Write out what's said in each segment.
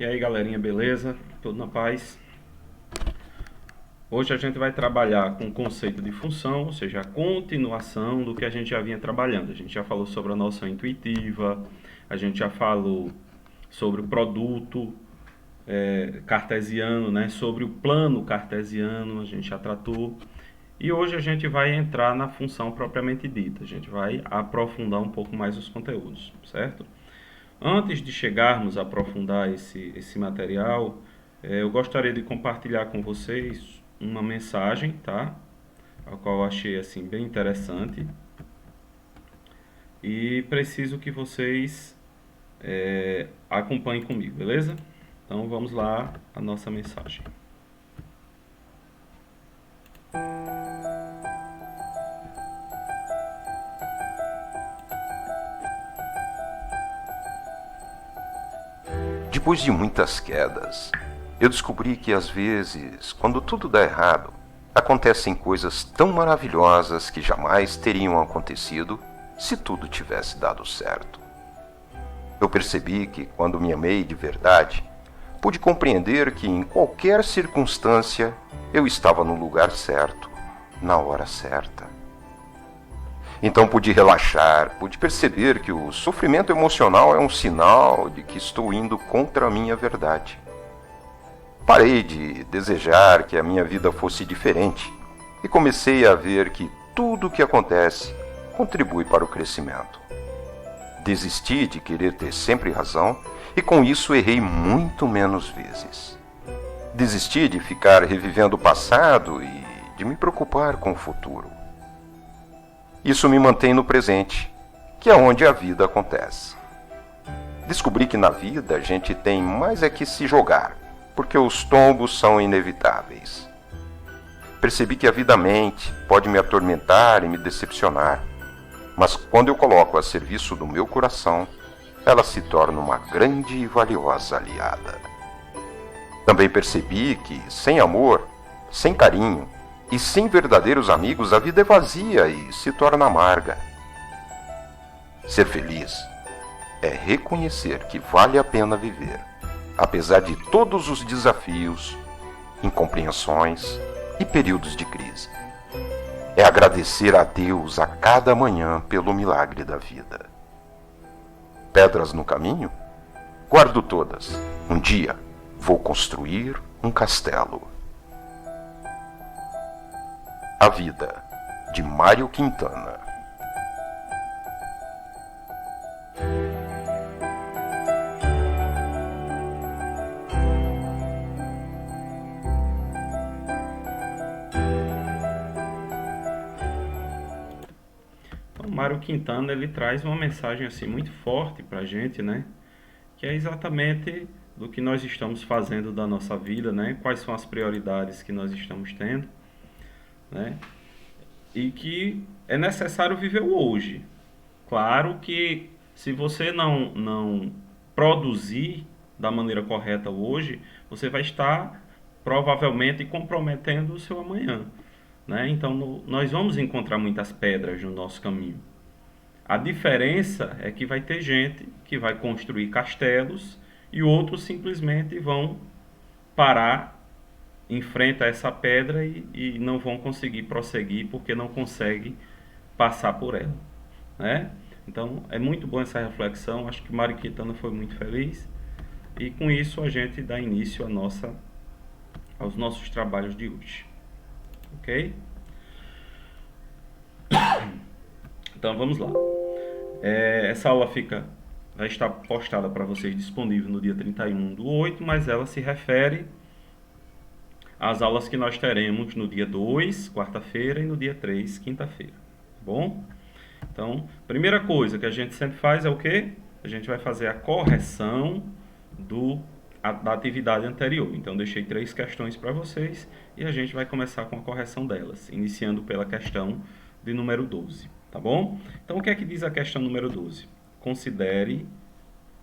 E aí galerinha, beleza? Tudo na paz? Hoje a gente vai trabalhar com o conceito de função, ou seja, a continuação do que a gente já vinha trabalhando. A gente já falou sobre a noção intuitiva, a gente já falou sobre o produto cartesiano, né? Sobre o plano cartesiano, a gente já tratou. E hoje a gente vai entrar na função propriamente dita, a gente vai aprofundar um pouco mais os conteúdos, certo? Antes de chegarmos a aprofundar esse material, eu gostaria de compartilhar com vocês uma mensagem, tá? A qual eu achei assim bem interessante e preciso que vocês acompanhem comigo, beleza? Então vamos lá a nossa mensagem. Depois de muitas quedas, eu descobri que às vezes, quando tudo dá errado, acontecem coisas tão maravilhosas que jamais teriam acontecido se tudo tivesse dado certo. Eu percebi que, quando me amei de verdade, pude compreender que em qualquer circunstância eu estava no lugar certo, na hora certa. Então pude relaxar, pude perceber que o sofrimento emocional é um sinal de que estou indo contra a minha verdade. Parei de desejar que a minha vida fosse diferente e comecei a ver que tudo o que acontece contribui para o crescimento. Desisti de querer ter sempre razão e com isso errei muito menos vezes. Desisti de ficar revivendo o passado e de me preocupar com o futuro. Isso me mantém no presente, que é onde a vida acontece. Descobri que na vida a gente tem mais é que se jogar, porque os tombos são inevitáveis. Percebi que a vida mente, pode me atormentar e me decepcionar, mas quando eu coloco a serviço do meu coração, ela se torna uma grande e valiosa aliada. Também percebi que, sem amor, sem carinho, e sem verdadeiros amigos, a vida é vazia e se torna amarga. Ser feliz é reconhecer que vale a pena viver, apesar de todos os desafios, incompreensões e períodos de crise. É agradecer a Deus a cada manhã pelo milagre da vida. Pedras no caminho? Guardo todas. Um dia vou construir um castelo. A Vida, de Mário Quintana. Então, Mário Quintana ele traz uma mensagem assim muito forte para a gente, né? Que é exatamente do que nós estamos fazendo da nossa vida, né? Quais são as prioridades que nós estamos tendo, né? E que é necessário viver o hoje. Claro que se você não produzir da maneira correta hoje, você vai estar provavelmente comprometendo o seu amanhã, né? Então nós vamos encontrar muitas pedras no nosso caminho. A diferença é que vai ter gente que vai construir castelos e outros simplesmente vão parar enfrenta essa pedra e não vão conseguir prosseguir porque não conseguem passar por ela, né? Então é muito bom essa reflexão. Acho que Mário Quintana foi muito feliz e com isso a gente dá início aos nossos trabalhos de hoje, ok? Então vamos lá. Essa aula vai estar postada para vocês disponível no dia 31/8, mas ela se refere as aulas que nós teremos no dia 2, quarta-feira, e no dia 3, quinta-feira. Tá bom? Então, primeira coisa que a gente sempre faz é o quê? A gente vai fazer a correção da atividade anterior. Então, deixei 3 questões para vocês e a gente vai começar com a correção delas, iniciando pela questão de número 12. Tá bom? Então, o que é que diz a questão número 12? Considere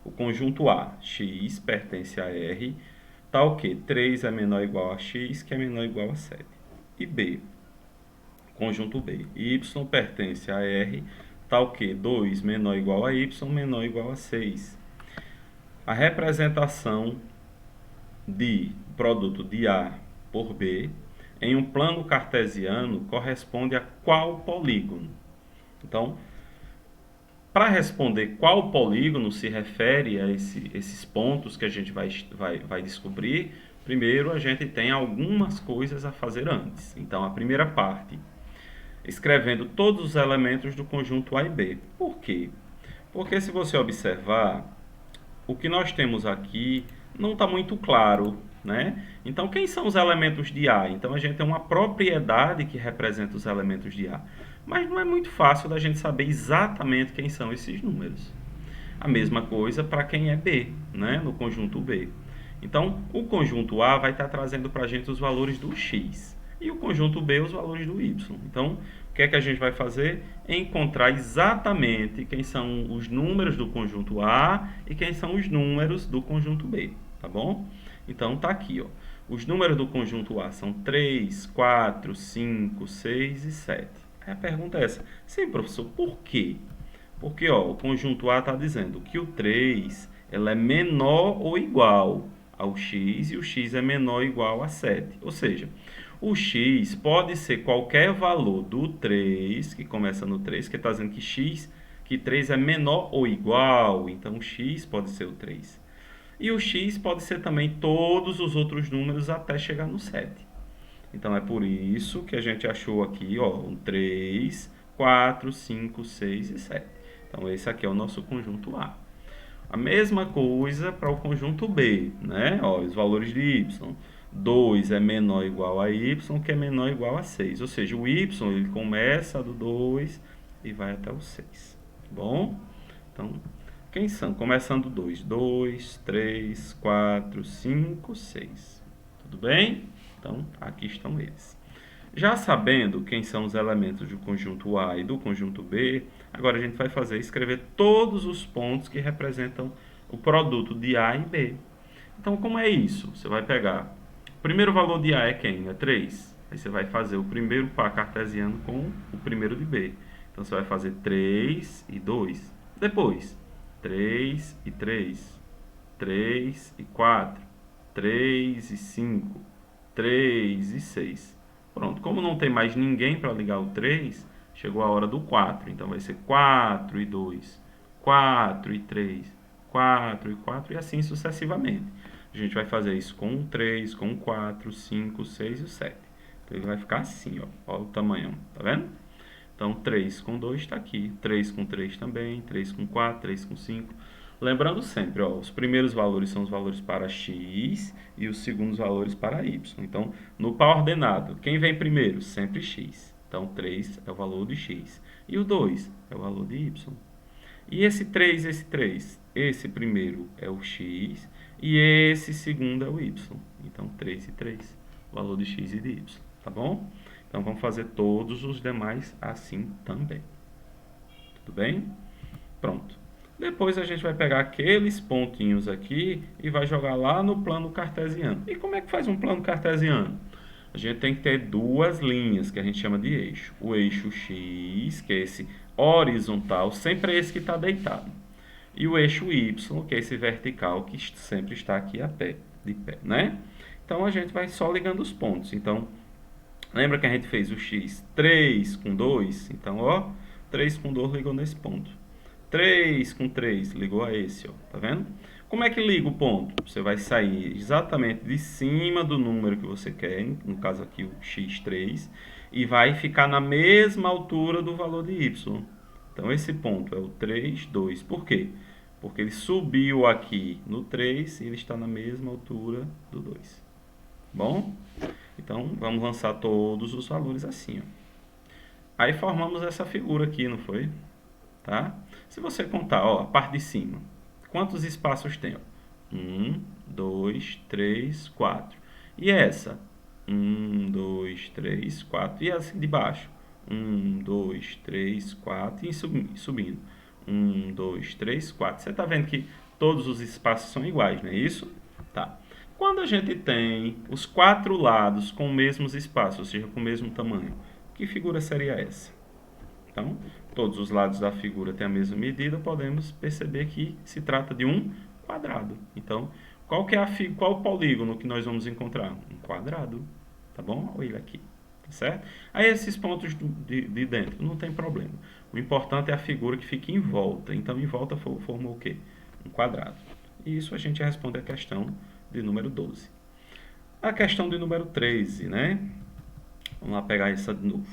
o conjunto A, x pertence a R, tal que 3 é menor ou igual a x, que é menor ou igual a 7. E B, conjunto B, y pertence a R, tal que 2 menor ou igual a y, menor ou igual a 6. A representação de produto de A por B em um plano cartesiano corresponde a qual polígono? Então, para responder qual polígono se refere a esses pontos que a gente vai descobrir, primeiro a gente tem algumas coisas a fazer antes. Então, a primeira parte, escrevendo todos os elementos do conjunto A e B. Por quê? Porque se você observar, o que nós temos aqui não está muito claro, né? Então, quem são os elementos de A? Então, a gente tem uma propriedade que representa os elementos de A. Mas não é muito fácil da gente saber exatamente quem são esses números. A mesma coisa para quem é B, né? No conjunto B. Então, o conjunto A vai estar trazendo para a gente os valores do X. E o conjunto B, os valores do Y. Então, o que é que a gente vai fazer? Encontrar exatamente quem são os números do conjunto A e quem são os números do conjunto B, tá bom? Então, tá aqui, ó. Os números do conjunto A são 3, 4, 5, 6 e 7. Aí a pergunta é essa. Sim, professor, por quê? Porque, ó, o conjunto A está dizendo que o 3 ela é menor ou igual ao x e o x é menor ou igual a 7. Ou seja, o x pode ser qualquer valor do 3, que começa no 3, que está dizendo que 3 é menor ou igual, então o x pode ser o 3. E o x pode ser também todos os outros números até chegar no 7. Então é por isso que a gente achou aqui, ó, um 3, 4, 5, 6 e 7. Então esse aqui é o nosso conjunto A. A mesma coisa para o conjunto B, né? Ó, os valores de y. 2 é menor ou igual a y, que é menor ou igual a 6. Ou seja, o y ele começa do 2 e vai até o 6. Bom? Então, quem são? Começando 2. 2, 3, 4, 5, 6. Tudo bem? Então, aqui estão eles. Já sabendo quem são os elementos do conjunto A e do conjunto B, agora a gente vai escrever todos os pontos que representam o produto de A e B. Então, como é isso? Você vai pegar, o primeiro valor de A é quem? É 3. Aí você vai fazer o primeiro par cartesiano com o primeiro de B. Então, você vai fazer 3 e 2. Depois, 3 e 3. 3 e 4. 3 e 5. 3 e 6. Pronto, como não tem mais ninguém para ligar o 3, chegou a hora do 4. Então vai ser 4 e 2, 4 e 3, 4 e 4 e assim sucessivamente. A gente vai fazer isso com o 3, com o 4, 5, 6 e o 7. Então ele vai ficar assim, ó. Olha o tamanho, tá vendo? Então 3 com 2 está aqui, 3 com 3 também, 3 com 4, 3 com 5. Lembrando sempre, ó, os primeiros valores são os valores para x e os segundos valores para y. Então, no par ordenado, quem vem primeiro? Sempre x. Então, 3 é o valor de x. E o 2 é o valor de y. E esse 3, esse 3? Esse primeiro é o x e esse segundo é o y. Então, 3 e 3, valor de x e de y. Tá bom? Então, vamos fazer todos os demais assim também. Tudo bem? Pronto. Depois a gente vai pegar aqueles pontinhos aqui e vai jogar lá no plano cartesiano. E como é que faz um plano cartesiano? A gente tem que ter duas linhas que a gente chama de eixo. O eixo X, que é esse horizontal, sempre é esse que está deitado. E o eixo Y, que é esse vertical, que sempre está aqui de pé, né? Então a gente vai só ligando os pontos. Então, lembra que a gente fez o X 3 com 2? Então, ó, 3 com 2 ligou nesse ponto. 3 com 3 ligou a esse, ó, tá vendo? Como é que liga o ponto? Você vai sair exatamente de cima do número que você quer, no caso aqui o x3, e vai ficar na mesma altura do valor de y. Então esse ponto é o 3, 2. Por quê? Porque ele subiu aqui no 3 e ele está na mesma altura do 2. Bom? Então vamos lançar todos os valores assim, ó. Aí formamos essa figura aqui, não foi? Tá? Se você contar, ó, a parte de cima, quantos espaços tem? 1, 2, 3, 4. E essa? 1, 2, 3, 4. E essa de baixo? 1, 2, 3, 4. E subindo. 1, 2, 3, 4. Você está vendo que todos os espaços são iguais, não é isso? Tá. Quando a gente tem os quatro lados com os mesmos espaços, ou seja, com o mesmo tamanho, que figura seria essa? Então, todos os lados da figura têm a mesma medida, podemos perceber que se trata de um quadrado. Então, Qual o polígono que nós vamos encontrar? Um quadrado, tá bom? Olha ele aqui, tá certo? Aí esses pontos de dentro, não tem problema. O importante é a figura que fica em volta. Então, em volta formou o quê? Um quadrado. E isso a gente responde a questão de número 12. A questão de número 13, né? Vamos lá pegar essa de novo.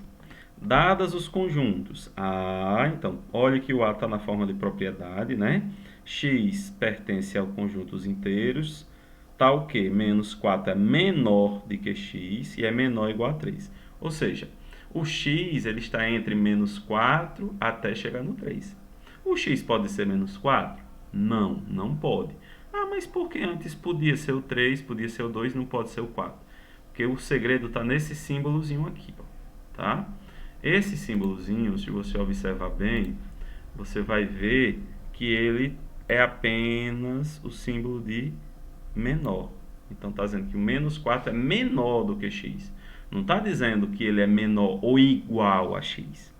Dadas os conjuntos A, então, olha que o A está na forma de propriedade, né? X pertence ao conjunto dos inteiros, tal que menos 4 é menor do que x e é menor ou igual a 3. Ou seja, o x ele está entre menos 4 até chegar no 3. O x pode ser menos 4? Não, não pode. Ah, mas por que antes podia ser o 3, podia ser o 2, não pode ser o 4? Porque o segredo está nesse símbolozinho aqui, ó, tá? Esse símbolozinho, se você observar bem, você vai ver que ele é apenas o símbolo de menor. Então está dizendo que o menos 4 é menor do que x. Não está dizendo que ele é menor ou igual a x.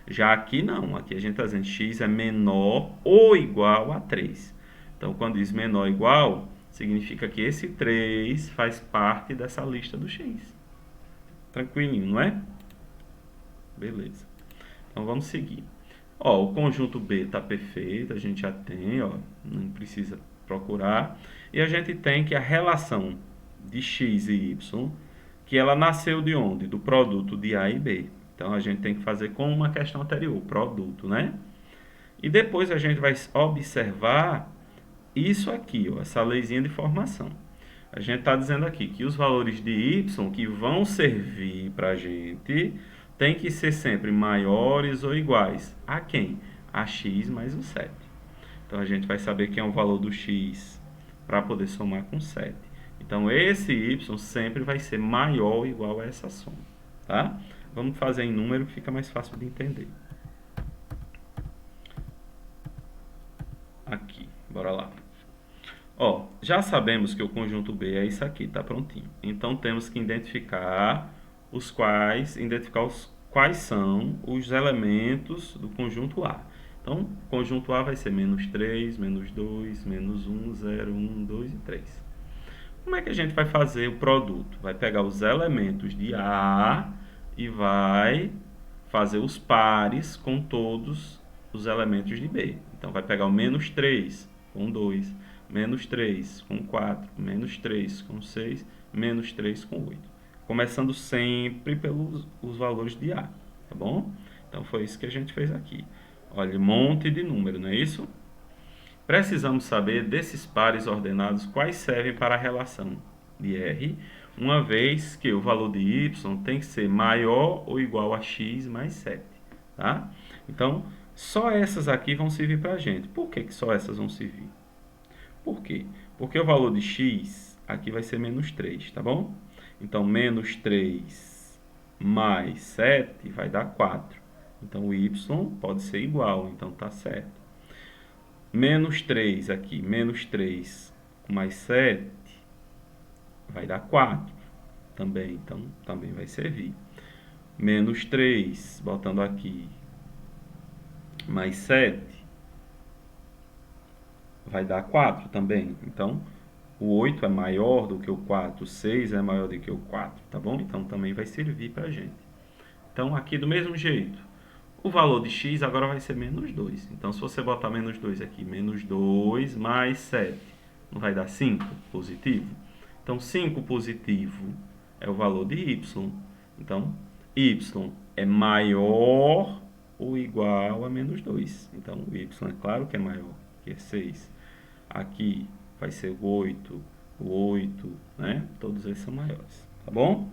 Já aqui não, aqui a gente está dizendo que x é menor ou igual a 3. Então quando diz menor ou igual, significa que esse 3 faz parte dessa lista do x. Tranquilinho, não é? Beleza. Então vamos seguir. Ó, o conjunto B está perfeito, a gente já tem, ó, não precisa procurar. E a gente tem que a relação de x e y, que ela nasceu de onde? Do produto de A e B. Então a gente tem que fazer como uma questão anterior, produto, né? E depois a gente vai observar isso aqui, ó, essa leizinha de formação. A gente está dizendo aqui que os valores de y que vão servir para a gente tem que ser sempre maiores ou iguais a quem? A x mais o 7. Então a gente vai saber quem é o valor do x para poder somar com 7. Então esse y sempre vai ser maior ou igual a essa soma, tá? Vamos fazer em número que fica mais fácil de entender. Aqui, bora lá. Ó, já sabemos que o conjunto B é isso aqui, tá prontinho. Então temos que identificar quais são os elementos do conjunto A. Então, o conjunto A vai ser menos 3, menos 2, menos 1, 0, 1, 2 e 3. Como é que a gente vai fazer o produto? Vai pegar os elementos de A e vai fazer os pares com todos os elementos de B. Então, vai pegar o menos 3 com 2, menos 3 com 4, menos 3 com 6, menos 3 com 8. Começando sempre pelos os valores de A, tá bom? Então, foi isso que a gente fez aqui. Olha, um monte de número, não é isso? Precisamos saber desses pares ordenados quais servem para a relação de R, uma vez que o valor de y tem que ser maior ou igual a x mais 7, tá? Então, só essas aqui vão servir para a gente. Por que só essas vão servir? Por quê? Porque o valor de x aqui vai ser menos 3, tá bom? Então, menos 3 mais 7 vai dar 4. Então, o y pode ser igual, então tá certo. Menos 3 aqui, menos 3 mais 7 vai dar 4 também, então também vai servir. Menos 3, botando aqui, mais 7 vai dar 4 também. Então, o 8 é maior do que o 4, o 6 é maior do que o 4, tá bom? Então, também vai servir para a gente. Então, aqui do mesmo jeito, o valor de x agora vai ser menos 2. Então, se você botar menos 2 aqui, menos 2 mais 7, não vai dar 5 positivo? Então, 5 positivo é o valor de y. Então, y é maior ou igual a menos 2. Então, o y é claro que é maior, que é 6. Aqui vai ser o 8, né? Todos eles são maiores, tá bom?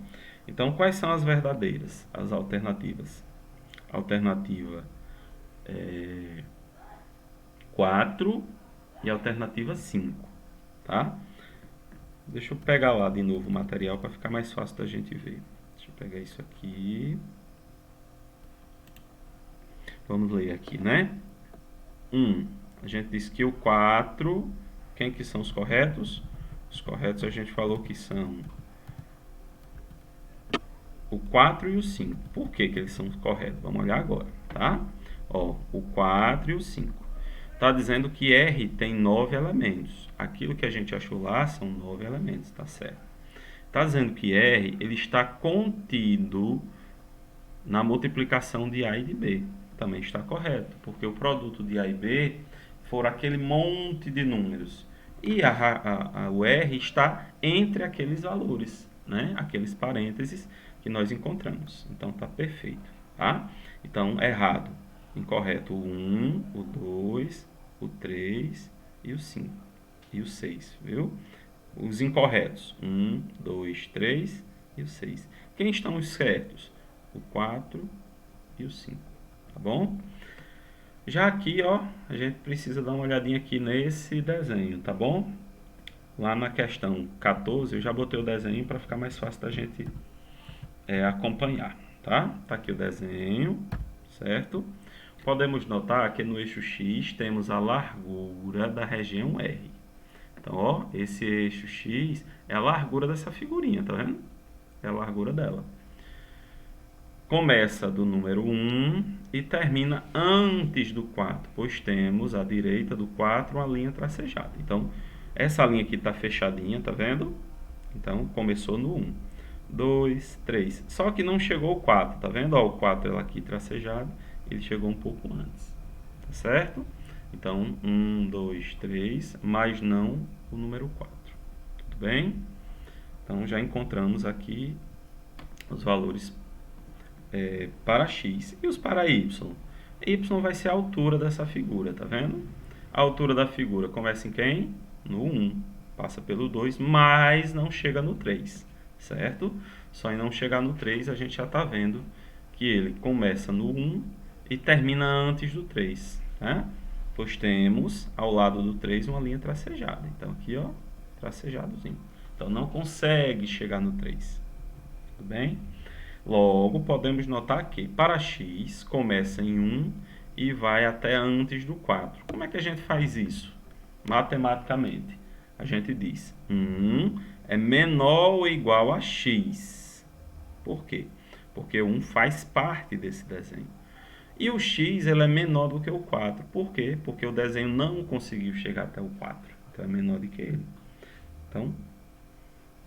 Então, quais são as verdadeiras, as alternativas? Alternativa 4 e alternativa 5, tá? Deixa eu pegar lá de novo o material para ficar mais fácil da gente ver. Deixa eu pegar isso aqui. Vamos ler aqui, né? 1. A gente disse que o 4, quem que são os corretos? Os corretos a gente falou que são o 4 e o 5. Por que que eles são corretos? Vamos olhar agora, tá? Ó, o 4 e o 5. está dizendo que R tem 9 elementos. Aquilo que a gente achou lá são 9 elementos, tá certo? Está dizendo que R ele está contido na multiplicação de A e de B. Também está correto, porque o produto de A e B for aquele monte de números. E o R está entre aqueles valores, né? Aqueles parênteses que nós encontramos. Então está perfeito, tá? Então, errado, incorreto o 1, o 2, o 3 e o 5 e o 6, viu? Os incorretos, 1, 2, 3 e o 6. Quem estão os certos? O 4 e o 5, tá bom? Já aqui, ó, a gente precisa dar uma olhadinha aqui nesse desenho, tá bom? Lá na questão 14, eu já botei o desenho para ficar mais fácil da gente acompanhar, tá? Tá aqui o desenho, certo? Podemos notar que no eixo X temos a largura da região R. Então, ó, esse eixo X é a largura dessa figurinha, tá vendo? É a largura dela. Começa do número 1 e termina antes do 4, pois temos à direita do 4 uma linha tracejada. Então, essa linha aqui está fechadinha, tá vendo? Então, começou no 1, 2, 3. Só que não chegou o 4, tá vendo? Ó, o 4 ela aqui tracejado, ele chegou um pouco antes, tá certo? Então, 1, 2, 3, mas não o número 4. Tudo bem? Então, já encontramos aqui os valores para x. E os para y? Y vai ser a altura dessa figura, tá vendo? A altura da figura começa em quem? No 1. Passa pelo 2, mas não chega no 3, certo? Só em não chegar no 3 a gente já está vendo que ele começa no 1 e termina antes do 3, né? Pois temos ao lado do 3 uma linha tracejada. Então aqui, ó, tracejadozinho. Então não consegue chegar no 3. Tudo bem? Logo, podemos notar que para x começa em 1 e vai até antes do 4. Como é que a gente faz isso? Matematicamente, a gente diz 1 é menor ou igual a x. Por quê? Porque 1 faz parte desse desenho. E o x ele é menor do que o 4. Por quê? Porque o desenho não conseguiu chegar até o 4. Então é menor do que ele. Então,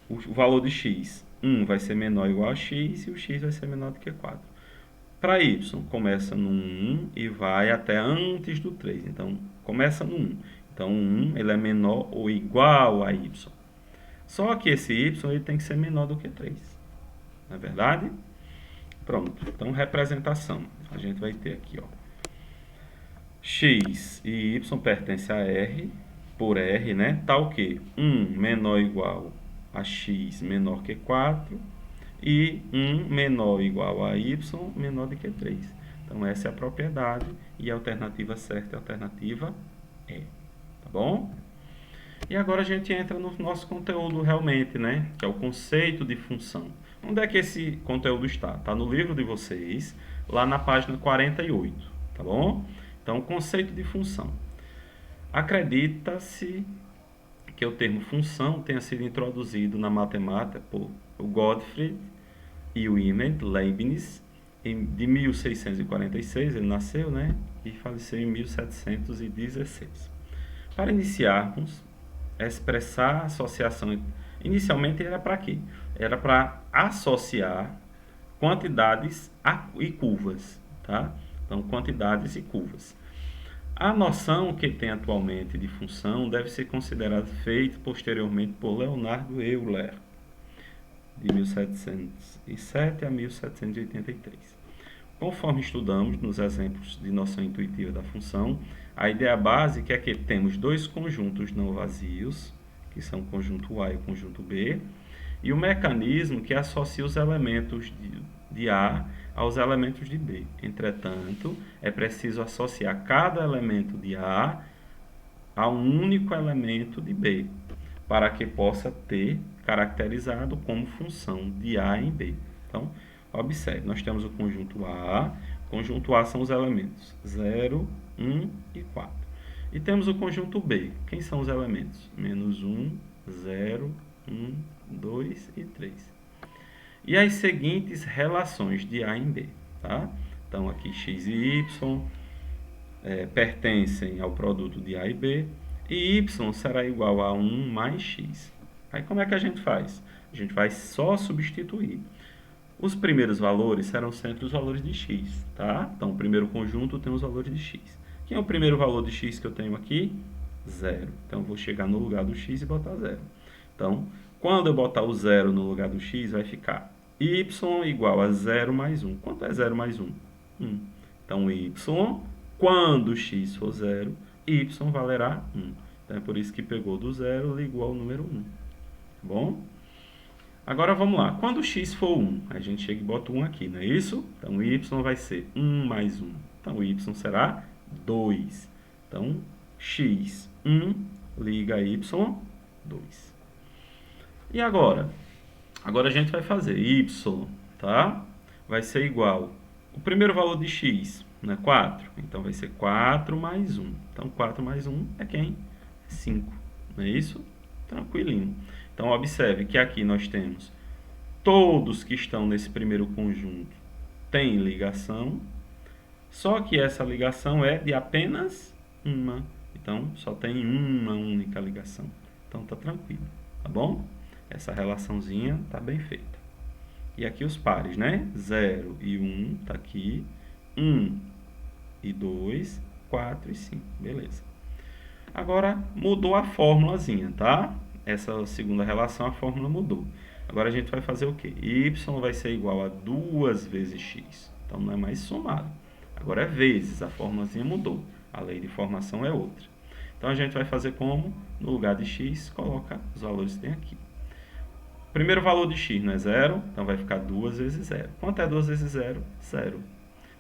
o valor de x, 1 vai ser menor ou igual a x e o x vai ser menor do que 4. Para y, começa no 1 e vai até antes do 3. Então, começa no 1. Então, 1 ele é menor ou igual a y. Só que esse y ele tem que ser menor do que 3. Não é verdade? Pronto. Então, representação. A gente vai ter aqui, ó, x e y pertence a R, por R, né? Tal que 1 menor ou igual a x menor que 4 e 1 menor ou igual a y menor do que 3. Então, essa é a propriedade e a alternativa certa é a alternativa E. Tá bom? E agora a gente entra no nosso conteúdo realmente, né? Que é o conceito de função. Onde é que esse conteúdo está? Está no livro de vocês, lá na página 48, tá bom? Então, conceito de função. Acredita-se que o termo função tenha sido introduzido na matemática por Gottfried Wilhelm Leibniz, de 1646, ele nasceu, né? E faleceu em 1716. Para iniciarmos, expressar a associação, inicialmente era para quê? Era para associar quantidades e curvas, tá? Então, quantidades e curvas. A noção que tem atualmente de função deve ser considerada feita posteriormente por Leonardo Euler, de 1707 a 1783. Conforme estudamos nos exemplos de noção intuitiva da função, a ideia básica é que temos dois conjuntos não vazios, que são o conjunto A e o conjunto B, e o mecanismo que associa os elementos de A aos elementos de B. Entretanto, é preciso associar cada elemento de A a um único elemento de B, para que possa ter caracterizado como função de A em B. Então, observe, nós temos o conjunto A. O conjunto A são os elementos 0, 1 e 4. E temos o conjunto B. Quem são os elementos? Menos 1, 0, 1, 2 e 3. E as seguintes relações de A em B, tá? Então, aqui x e y, pertencem ao produto de A e B, e y será igual a 1 mais x. Aí como é que a gente faz? A gente vai só substituir. Os primeiros valores serão sempre os valores de x, tá? Então, o primeiro conjunto tem os valores de x. Quem é o primeiro valor de x que eu tenho aqui? 0. Então, eu vou chegar no lugar do x e botar 0. Então, quando eu botar o 0 no lugar do x, vai ficar y igual a 0 mais 1. Quanto é 0 mais 1? 1. Então, y, quando x for 0, y valerá 1. Então, é por isso que pegou do 0 e ligou ao número 1. Tá bom? Agora, vamos lá. Quando x for 1, a gente chega e bota 1 aqui, não é isso? Então, y vai ser 1 mais 1. Então, y será 2. Então, x, 1, liga y, 2. E agora? Agora a gente vai fazer y, tá? Vai ser igual. O primeiro valor de x, né? 4. Então, vai ser 4 mais 1. Então, 4 mais 1 é quem? É 5. Não é isso? Tranquilinho. Então, observe que aqui nós temos todos que estão nesse primeiro conjunto têm ligação, só que essa ligação é de apenas uma. Então, só tem uma única ligação. Então, tá tranquilo, tá bom? Essa relaçãozinha tá bem feita. E aqui os pares, né? 0 e 1 tá aqui. 1 e 2, 4 e 5. Beleza. Agora, mudou a formulazinha, tá? Essa segunda relação, a fórmula mudou. Agora, a gente vai fazer o quê? Y vai ser igual a 2 vezes x. Então, não é mais somado. Agora é vezes, a formulazinha mudou. A lei de formação é outra. Então, a gente vai fazer como? No lugar de x, coloca os valores que tem aqui. O primeiro valor de x não é 0, então vai ficar 2 vezes 0. Quanto é 2 vezes 0? 0.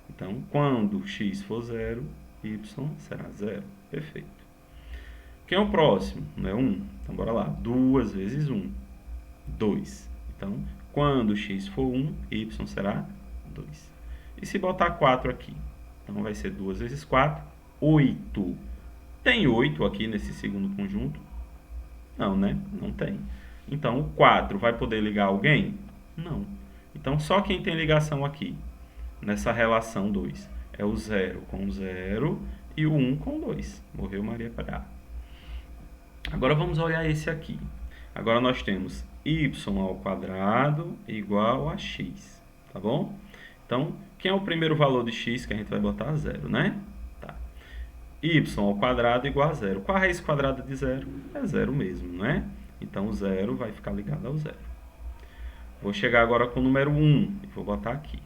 Então, quando x for 0, y será 0. Perfeito. Quem é o próximo? Não é 1? Então, bora lá. 2 vezes 1. 2. Então, quando x for 1, y será 2. E se botar 4 aqui? Então, vai ser 2 vezes 4, 8. Tem 8 aqui nesse segundo conjunto? Não, né? Não tem. Então, o 4 vai poder ligar alguém? Não. Então, só quem tem ligação aqui, nessa relação 2, é o 0 com 0 e o 1 com 2. Morreu Maria Pará. Agora vamos olhar esse aqui. Agora nós temos y ao quadrado igual a x, tá bom? Então, quem é o primeiro valor de x que a gente vai botar? 0, né? Tá. Y ao quadrado igual a 0. Qual a raiz quadrada de 0? É 0 mesmo, né? Então, o 0 vai ficar ligado ao 0. Vou chegar agora com o número 1 e vou botar aqui.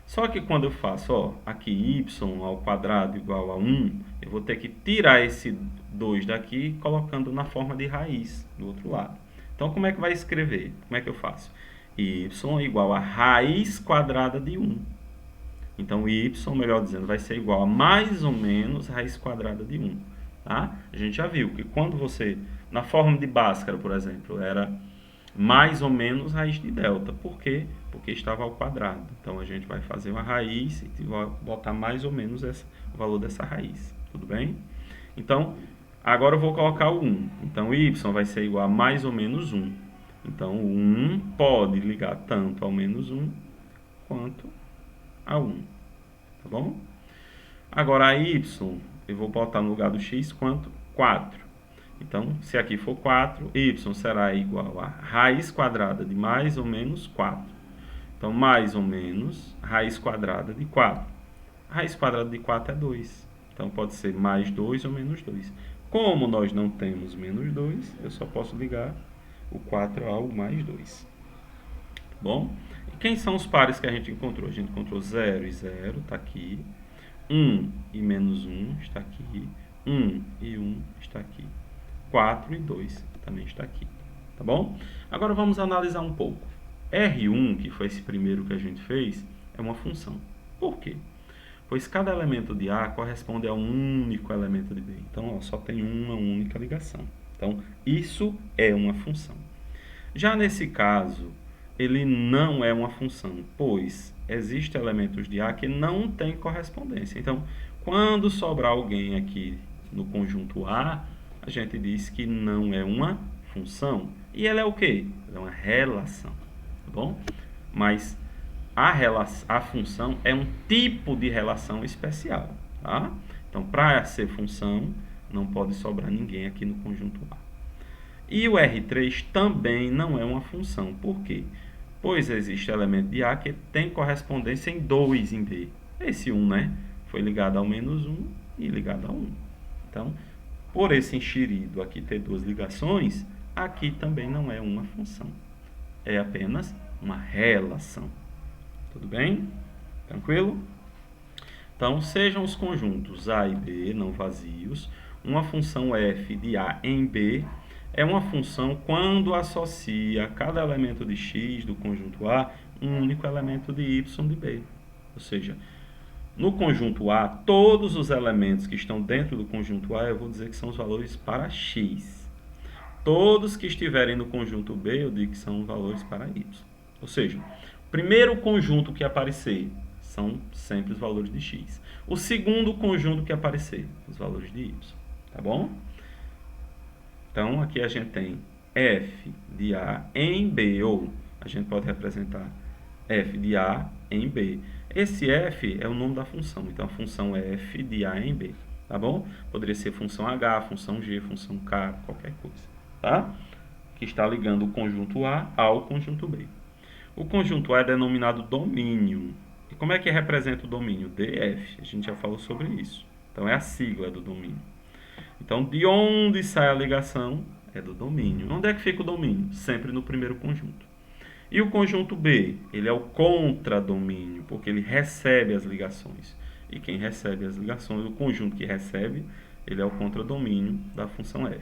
Só que quando eu faço, ó, aqui y ao quadrado igual a 1, eu vou ter que tirar esse 2 daqui, colocando na forma de raiz do outro lado. Então, como é que vai escrever? Como é que eu faço? Y igual a raiz quadrada de 1. Então, y, melhor dizendo, vai ser igual a mais ou menos raiz quadrada de 1. Tá? A gente já viu que quando você, na forma de Bhaskara, por exemplo, era mais ou menos raiz de delta. Por quê? Porque estava ao quadrado. Então, a gente vai fazer uma raiz e vai botar mais ou menos o valor dessa raiz. Tudo bem? Então, agora eu vou colocar o 1. Então, y vai ser igual a mais ou menos 1. Então, o 1 pode ligar tanto ao menos 1 quanto a 1. Tá bom? Agora, a y, eu vou botar no lugar do x quanto? 4. Então, se aqui for 4, y será igual a raiz quadrada de mais ou menos 4. Então, mais ou menos raiz quadrada de 4. A raiz quadrada de 4 é 2. Então, pode ser mais 2 ou menos 2. Como nós não temos menos 2, eu só posso ligar o 4 ao mais 2. Tá bom? E quem são os pares que a gente encontrou? A gente encontrou 0 e 0, está aqui. 1 e menos 1 está aqui. 1 e 1 está aqui. 4 e 2 também está aqui. Tá bom? Agora vamos analisar um pouco. R1, que foi esse primeiro que a gente fez, é uma função. Por quê? Pois cada elemento de A corresponde a um único elemento de B. Então, ó, só tem uma única ligação. Então, isso é uma função. Já nesse caso, ele não é uma função, pois existem elementos de A que não têm correspondência. Então, quando sobrar alguém aqui no conjunto A, a gente diz que não é uma função. E ela é o quê? Ela é uma relação, tá bom? Mas a função é um tipo de relação especial, tá? Então, para ser função, não pode sobrar ninguém aqui no conjunto A. E o R3 também não é uma função. Por quê? Pois existe elemento de A que tem correspondência em 2 em B. Esse 1, né? Foi ligado ao menos 1 e ligado a 1. Então, por esse enxerido aqui ter duas ligações, aqui também não é uma função. É apenas uma relação. Tudo bem? Tranquilo? Então, sejam os conjuntos A e B não vazios, uma função f de A em B é uma função quando associa a cada elemento de x do conjunto A um único elemento de y de B. Ou seja, no conjunto A, todos os elementos que estão dentro do conjunto A, eu vou dizer que são os valores para x. Todos que estiverem no conjunto B, eu digo que são valores para y. Ou seja, o primeiro conjunto que aparecer são sempre os valores de x. O segundo conjunto que aparecer, os valores de y. Tá bom? Então, aqui a gente tem f de A em B, ou a gente pode representar f de A em B. Esse f é o nome da função, então a função é f de A em B, tá bom? Poderia ser função h, função g, função k, qualquer coisa, tá? Que está ligando o conjunto A ao conjunto B. O conjunto A é denominado domínio. E como é que representa o domínio? df, a gente já falou sobre isso. Então, é a sigla do domínio. Então, de onde sai a ligação? É do domínio. Onde é que fica o domínio? Sempre no primeiro conjunto. E o conjunto B? Ele é o contradomínio, porque ele recebe as ligações. E quem recebe as ligações, o conjunto que recebe, ele é o contradomínio da função f.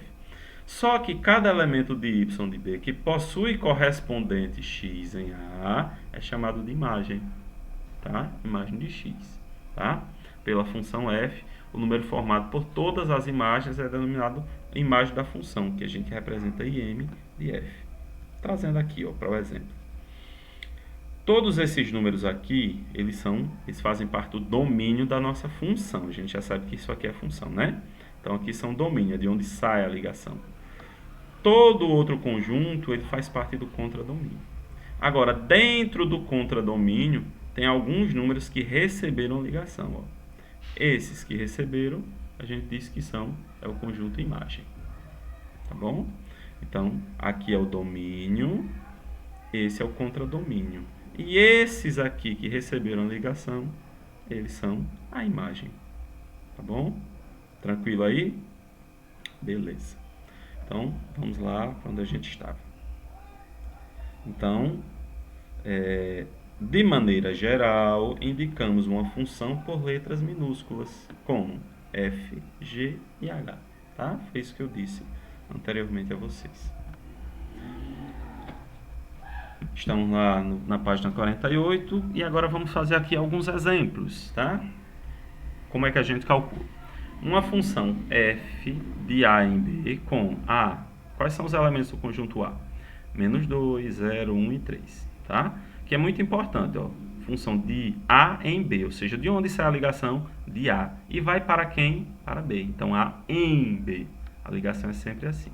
Só que cada elemento de y de B que possui correspondente x em A é chamado de imagem, tá? Imagem de x, tá? Pela função f, o número formado por todas as imagens é denominado imagem da função, que a gente representa im de f. Trazendo aqui, ó, para o exemplo. Todos esses números aqui, eles fazem parte do domínio da nossa função. A gente já sabe que isso aqui é função, né? Então, aqui são domínio, é de onde sai a ligação. Todo outro conjunto, ele faz parte do contradomínio. Agora, dentro do contradomínio, tem alguns números que receberam ligação, ó. Esses que receberam, a gente diz que é o conjunto imagem. Tá bom? Então, aqui é o domínio, esse é o contradomínio. E esses aqui que receberam ligação, eles são a imagem. Tá bom? Tranquilo aí? Beleza. Então, vamos lá para onde a gente estava. Então, de maneira geral, indicamos uma função por letras minúsculas, como f, g e h. Tá? Foi isso que eu disse anteriormente a vocês. Estamos lá na página 48 e agora vamos fazer aqui alguns exemplos, tá? Como é que a gente calcula? Uma função f de A em B com A. Quais são os elementos do conjunto A? Menos 2, 0, 1 e 3, tá? Que é muito importante, ó. Função de A em B, ou seja, de onde sai a ligação? De A. E vai para quem? Para B. Então, A em B. A ligação é sempre assim.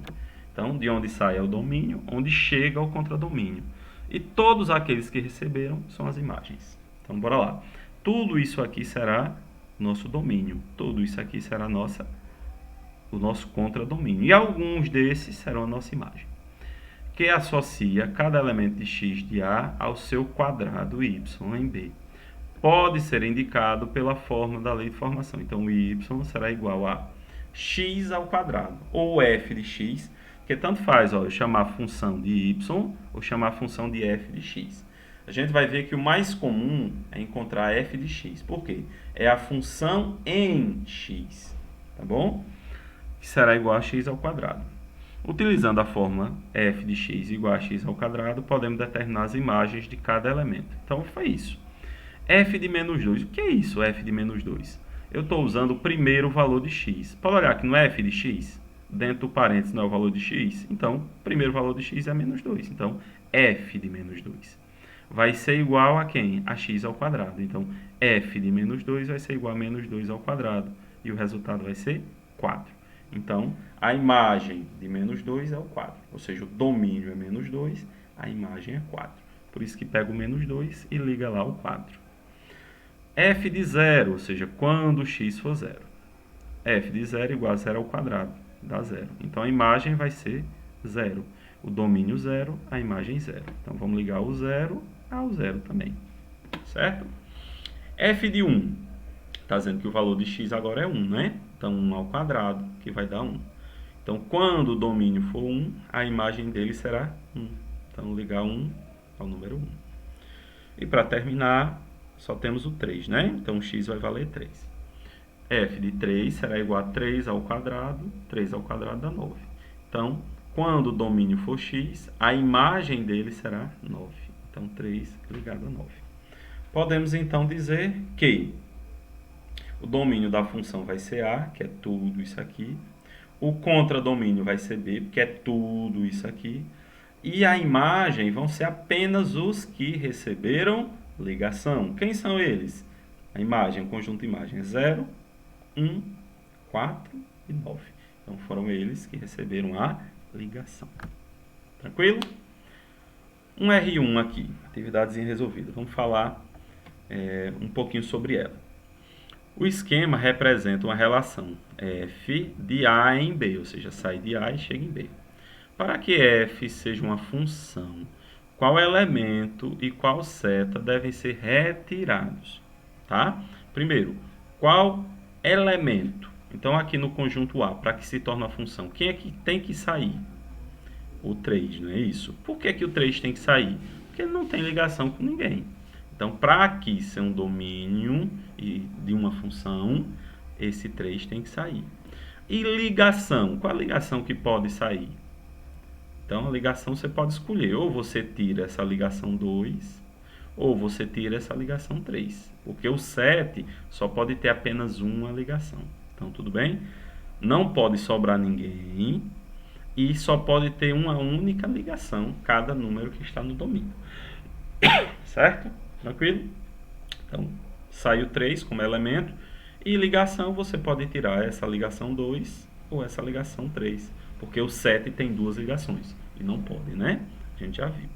Então, de onde sai é o domínio, onde chega é o contradomínio. E todos aqueles que receberam são as imagens. Então, bora lá. Tudo isso aqui será nosso domínio. Tudo isso aqui será o nosso contradomínio. E alguns desses serão a nossa imagem. Que associa cada elemento de x de A ao seu quadrado y em B. Pode ser indicado pela fórmula da lei de formação. Então, o y será igual a x ao quadrado, ou f de x, que tanto faz, ó, eu chamar a função de y ou chamar a função de f de x. A gente vai ver que o mais comum é encontrar f de x. Por quê? É a função em x, tá bom? Que será igual a x ao quadrado. Utilizando a fórmula f de x igual a x ao quadrado, podemos determinar as imagens de cada elemento. Então, foi isso. f de menos 2. O que é isso, f de menos 2? Eu estou usando o primeiro valor de x. Pode olhar que no f de x, dentro do parênteses não é o valor de x, então, o primeiro valor de x é menos 2. Então, f de menos 2 vai ser igual a quem? A x ao quadrado. Então, f de menos 2 vai ser igual a menos 2 ao quadrado. E o resultado vai ser 4. Então, a imagem de menos 2 é o 4. Ou seja, o domínio é menos 2, a imagem é 4. Por isso que pega o menos 2 e liga lá o 4. f de 0, ou seja, quando x for 0. f de 0 igual a 0 ao quadrado, dá 0. Então, a imagem vai ser 0. O domínio 0, a imagem 0. Então, vamos ligar o 0 ao 0 também, certo? f de 1, está dizendo que o valor de x agora é 1, né? Então, 1 ao quadrado, que vai dar 1. Então, quando o domínio for 1, a imagem dele será 1. Então, ligar 1 ao número 1. E para terminar, só temos o 3, né? Então, x vai valer 3. f de 3 será igual a 3 ao quadrado dá 9. Então, quando o domínio for x, a imagem dele será 9. Então, 3 ligado a 9. Podemos, então, dizer que o domínio da função vai ser a, que é tudo isso aqui. O contradomínio vai ser b, que é tudo isso aqui. E a imagem vão ser apenas os que receberam ligação. Quem são eles? A imagem, o conjunto de imagem é 0, 1, 4 e 9. Então, foram eles que receberam a ligação. Tranquilo? Um R1 aqui, atividades resolvidas. Vamos falar um pouquinho sobre ela. O esquema representa uma relação f de A em B, ou seja, sai de A e chega em B. Para que f seja uma função, qual elemento e qual seta devem ser retirados? Tá? Primeiro, qual elemento? Então, aqui no conjunto A, para que se torne uma função, quem é que tem que sair? O 3, não é isso? Por que o 3 tem que sair? Porque ele não tem ligação com ninguém. Então, para aqui ser um domínio de uma função, esse 3 tem que sair. E ligação? Qual a ligação que pode sair? Então, a ligação você pode escolher. Ou você tira essa ligação 2, ou você tira essa ligação 3. Porque o 7 só pode ter apenas uma ligação. Então, tudo bem? Não pode sobrar ninguém e só pode ter uma única ligação, cada número que está no domínio. Certo? Tranquilo? Então, sai o 3 como elemento. E ligação, você pode tirar essa ligação 2 ou essa ligação 3. Porque o 7 tem duas ligações. E não pode, né? A gente já viu.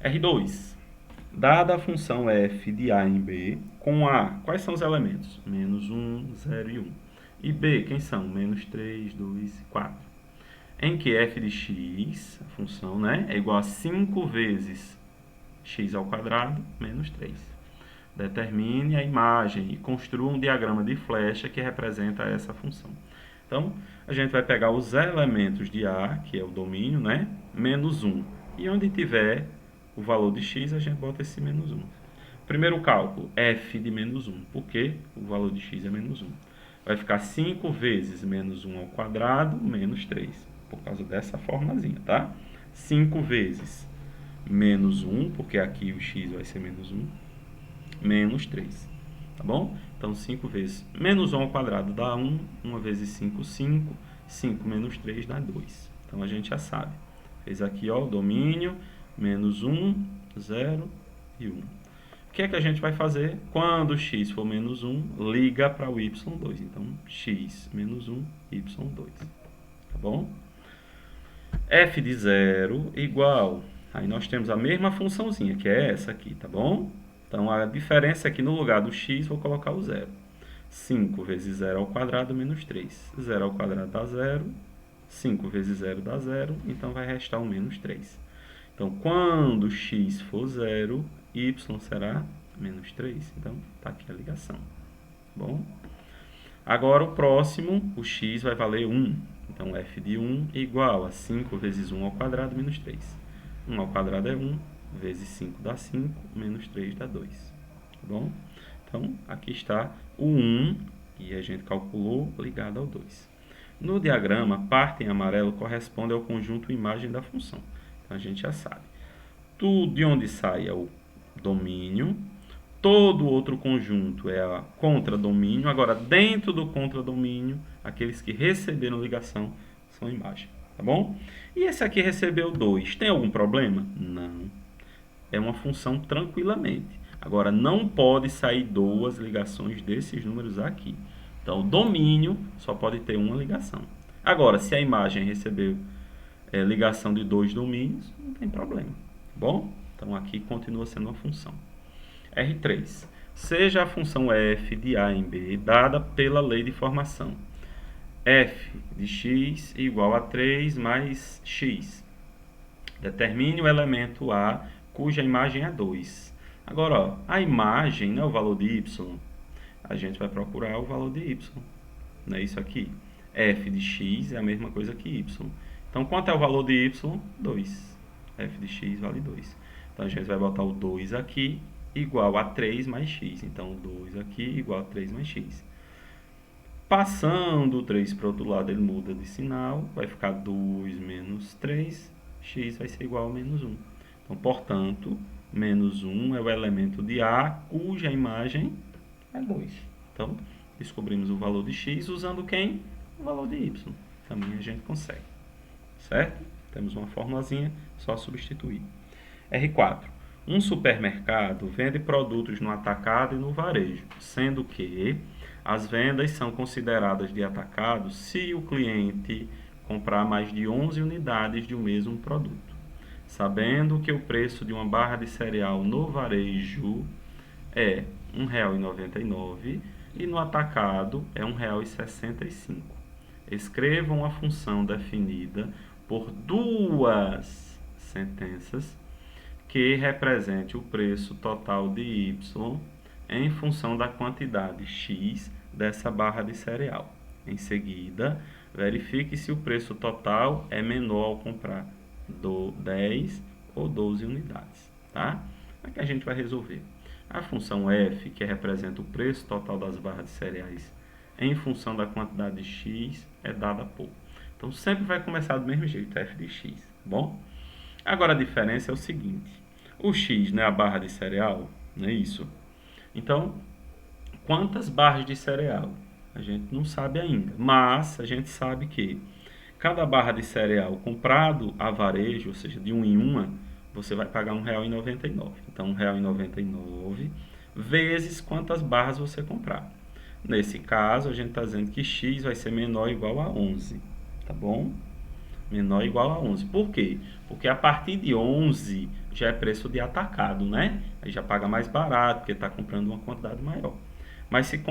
R2. Dada a função f de A em B, com A, quais são os elementos? Menos 1, 0 e 1. E B, quem são? Menos 3, 2 e 4. Em que f de x, a função, né, é igual a 5 vezes x ao quadrado menos 3. Determine a imagem e construa um diagrama de flecha que representa essa função. Então, a gente vai pegar os elementos de A, que é o domínio, né, menos 1. E onde tiver o valor de x, a gente bota esse menos 1. Primeiro cálculo, f de menos 1, porque o valor de x é menos 1. Vai ficar 5 vezes menos 1 ao quadrado menos 3, por causa dessa formazinha, tá? 5 vezes menos 1, porque aqui o x vai ser menos 1, menos 3, tá bom? Então, 5 vezes menos 1 ao quadrado dá 1, 1 vezes 5, 5, 5 menos 3 dá 2. Então, a gente já sabe. Fez aqui, ó, o domínio, menos 1, 0 e 1. O que é que a gente vai fazer? Quando x for menos 1, liga para o y2. Então, x menos 1, y2. Tá bom? F de 0 igual... Aí nós temos a mesma funçãozinha, que é essa aqui, tá bom? Então, a diferença é que no lugar do x, vou colocar o 0. 5 vezes 0 ao quadrado menos 3. 0 ao quadrado dá 0. 5 vezes 0 dá 0. Então, vai restar o menos 3. Então, quando x for 0, y será menos 3. Então, está aqui a ligação. Bom? Agora, o próximo, o x vai valer 1. Então, f de 1 igual a 5 vezes 1 ao quadrado menos 3. 1 ao quadrado é 1, vezes 5 dá 5, menos 3 dá 2. Tá bom? Então, aqui está o 1, que a gente calculou, ligado ao 2. No diagrama, a parte em amarelo corresponde ao conjunto imagem da função. Então, a gente já sabe. Tudo de onde sai é o domínio. Todo outro conjunto é a contradomínio. Agora, dentro do contradomínio, aqueles que receberam ligação são imagem. Tá bom? E esse aqui recebeu 2. Tem algum problema? Não. É uma função tranquilamente. Agora, não pode sair duas ligações desses números aqui. Então, o domínio só pode ter uma ligação. Agora, se a imagem recebeu ligação de dois domínios, não tem problema. Tá bom? Então, aqui continua sendo uma função. R3. Seja a função f de A em B dada pela lei de formação. f de x igual a 3 mais x. Determine o elemento A cuja imagem é 2. Agora, ó, a imagem, né, o valor de y, a gente vai procurar o valor de y. Não é isso aqui. F de x é a mesma coisa que y. Então, quanto é o valor de y? 2. F de x vale 2. Então, a gente vai botar o 2 aqui igual a 3 mais x. Então, o 2 aqui igual a 3 mais x. Passando o 3 para o outro lado, ele muda de sinal. Vai ficar 2 menos 3. X vai ser igual a menos 1. Então, portanto, menos 1 é o elemento de A cuja imagem é 2. Então, descobrimos o valor de x usando quem? O valor de y. Também a gente consegue. Certo? Temos uma formulazinha, só substituir. R4. Um supermercado vende produtos no atacado e no varejo, sendo que as vendas são consideradas de atacado se o cliente comprar mais de 11 unidades de um mesmo produto. Sabendo que o preço de uma barra de cereal no varejo é R$ 1,99 e no atacado é R$ 1,65. Escreva uma função definida por duas sentenças que represente o preço total de y em função da quantidade x dessa barra de cereal. Em seguida, verifique se o preço total é menor ao comprar 10 ou 12 unidades. Tá? Como é que a gente vai resolver? A função f, que representa o preço total das barras de cereais em função da quantidade de x, é dada por. Então, sempre vai começar do mesmo jeito, f de x. Tá bom? Agora, a diferença é o seguinte. O x, né, a barra de cereal, não é isso? Então, quantas barras de cereal? A gente não sabe ainda, mas a gente sabe que cada barra de cereal comprado a varejo, ou seja, de 1 em 1, você vai pagar R$ 1,99. Então, R$ 1,99 vezes quantas barras você comprar. Nesse caso, a gente está dizendo que x vai ser menor ou igual a 11, tá bom? Menor ou igual a 11. Por quê? Porque a partir de 11 já é preço de atacado, né? Aí já paga mais barato, porque está comprando uma quantidade maior. Mas se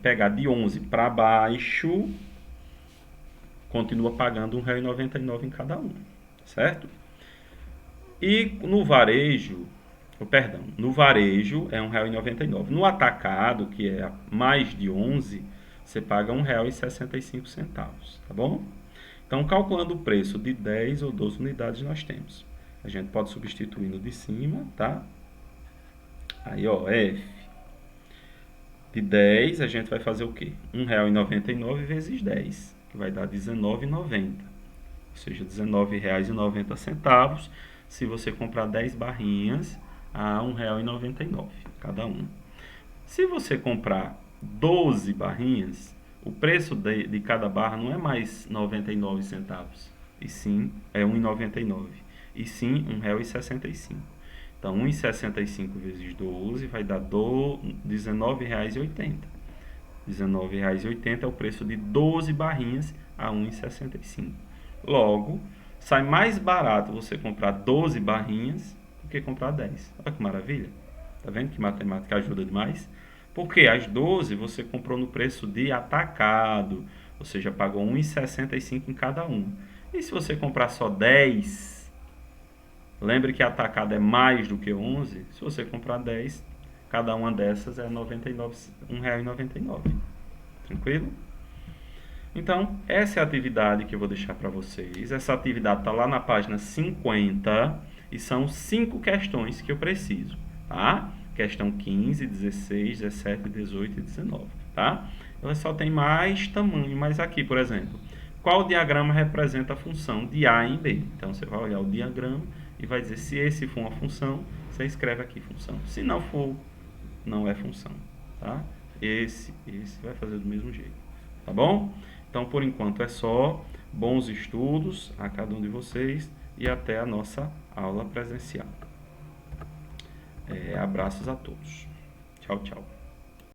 pegar de 11 para baixo, continua pagando R$ 1,99 em cada um, certo? E no varejo, no varejo é R$ 1,99. No atacado, que é mais de 11, você paga R$ 1,65, tá bom? Então, calculando o preço de 10 ou 12 unidades, nós temos. A gente pode substituir no de cima, tá? Aí, ó, F de 10, a gente vai fazer o quê? R$ 1,99 vezes 10, que vai dar R$ 19,90. Ou seja, R$ 19,90 se você comprar 10 barrinhas a R$ 1,99 cada uma. Se você comprar 12 barrinhas, o preço de cada barra não é mais 99 centavos, e sim é R$ 1,99, e sim R$ 1,65. Então, 1,65 vezes 12 vai dar R$ 19,80. R$ 19,80 é o preço de 12 barrinhas a R$ 1,65. Logo, sai mais barato você comprar 12 barrinhas do que comprar 10. Olha que maravilha. Tá vendo que matemática ajuda demais? Porque as 12 você comprou no preço de atacado, ou seja, pagou R$ 1,65 em cada uma. E se você comprar só 10, lembre que atacado é mais do que 11, se você comprar 10, cada uma dessas é R$ 1,99. Tranquilo? Então, essa é a atividade que eu vou deixar para vocês. Essa atividade está lá na página 50 e são 5 questões que eu preciso, tá? Questão 15, 16, 17, 18 e 19, tá? Ela só tem mais tamanho, mas aqui, por exemplo, qual diagrama representa a função de A em B? Então, você vai olhar o diagrama e vai dizer se esse for uma função, você escreve aqui função. Se não for, não é função, tá? Esse vai fazer do mesmo jeito, tá bom? Então, por enquanto é só. Bons estudos a cada um de vocês e até a nossa aula presencial. Abraços a todos. Tchau, tchau.